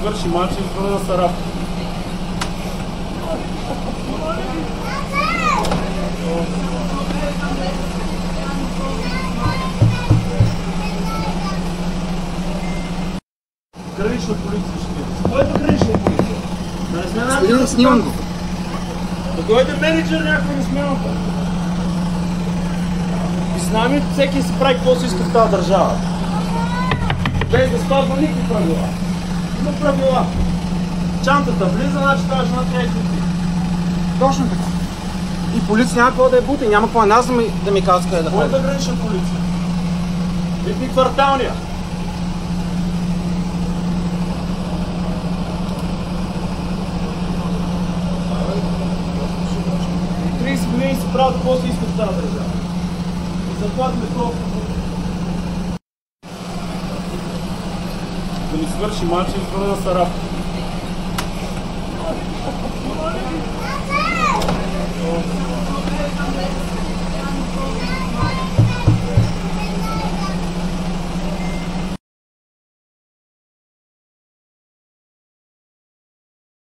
свърши матч и избора да се рапа. Гранична полиция ще е. Който гранична полиция? Да не сме Господин, снимам го. Да дойде менеджер някой на смяната. И с нами всеки си прави какво си иска в тази държава. Без да спазва никакви правила. Има правила. Чантата влиза, значи тази жена трябва да излети. Точно така. И полиция няма какво да е бути, няма какво нас да ми казва къде да ходи. Кой да гранична полиция? Випни кварталния. И 30 години си правят какво си иска в тази държава. И заплатиме толкова. Да ми свърши матч и избора да се рапа.